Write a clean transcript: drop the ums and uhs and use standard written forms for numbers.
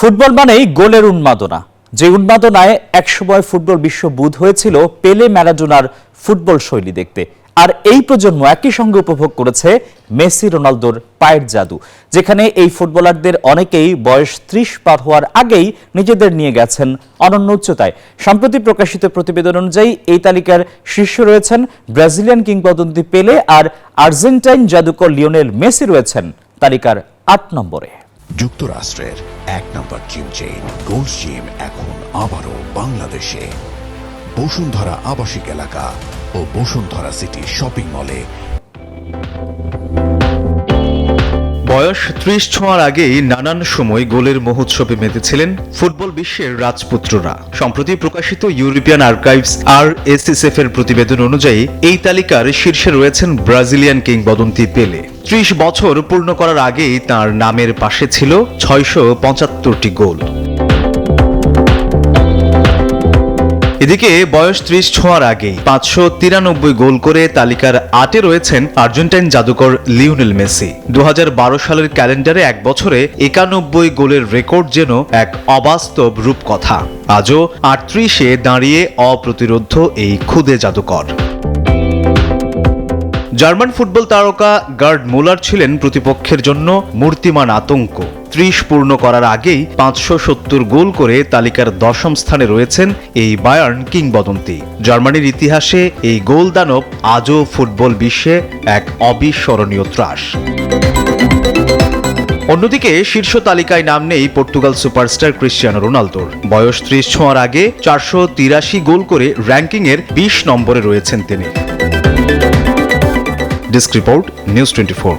Football মানেই গোলের উন্মাদনা, যে উন্মাদনায় একসময় ফুটবল বিশ্ব বুঁদ হয়েছিল পেলে ম্যারাডোনার ফুটবল শৈলী দেখতে। আর এই প্রজন্ম একই সঙ্গে উপভোগ করেছে মেসি রোনালদোর পায়ের জাদু, যেখানে এই ফুটবলারদের অনেকেই বয়স ৩০ পার হওয়ার আগেই নিজেদের নিয়ে গেছেন অনন্য উচ্চতায়। সম্প্রতি প্রকাশিত প্রতিবেদন অনুযায়ী এই তালিকার শীর্ষে রয়েছেন ব্রাজিলিয়ান কিংবদন্তি পেলে, আর আর্জেন্টাইন জাদুকর লিওনেল মেসি রয়েছেন তালিকার ৮ নম্বরে। যুক্তরাষ্ট্রের ১ নম্বর জিম চেইন গোল্ড জিম এখন আবারও বাংলাদেশে। বসুন্ধরা আবাসিক এলাকা ও বসুন্ধরা সিটি শপিং মলে। বয়স ৩০ ছোঁয়ার আগেই নানান সময় গোলের মহোৎসবে মেতেছিলেন ফুটবল বিশ্বের রাজপুত্ররা। সম্প্রতি প্রকাশিত ইউরোপিয়ান আর্কাইভস RSSF এর প্রতিবেদন অনুযায়ী এই তালিকার শীর্ষে রয়েছেন ব্রাজিলিয়ান কিংবদন্তি পেলে। ৩০ বছর পূর্ণ করার আগেই তার নামের পাশে ছিল ৬৭৫টি গোল। এদিকে বয়স ৩০ ছোঁয়ার আগেই ৫৯৩ গোল করে তালিকার ৮-এ রয়েছেন আর্জেন্টাইন জাদুকর লিওনেল মেসি। ২০১২ সালের ক্যালেন্ডারে এক বছরে ৯১ গোলের রেকর্ড যেন এক অবাস্তব রূপকথা। আজও ৩৮-এ দাঁড়িয়ে অপ্রতিরোধ্য এই খুদে জাদুকর। জার্মান ফুটবল তারকা গার্ড মুলার ছিলেন প্রতিপক্ষের জন্য মূর্তিমান আতঙ্ক। ৩০ পূর্ণ করার আগেই ৫৭০ গোল করে তালিকার ১০ম স্থানে রয়েছেন এই বায়ার্ন কিংবদন্তি। জার্মানির ইতিহাসে এই গোল দানব আজও ফুটবল বিশ্বে এক অবিস্মরণীয় ত্রাস। অন্যদিকে শীর্ষ তালিকায় নাম নেই পর্তুগাল সুপারস্টার ক্রিশ্চিয়ানো রোনালদোর। বয়স ৩০ ছোঁয়ার আগে ৪৮৩ গোল করে র্যাঙ্কিংয়ের ২০ নম্বরে রয়েছেন তিনি। Desk report, news 24।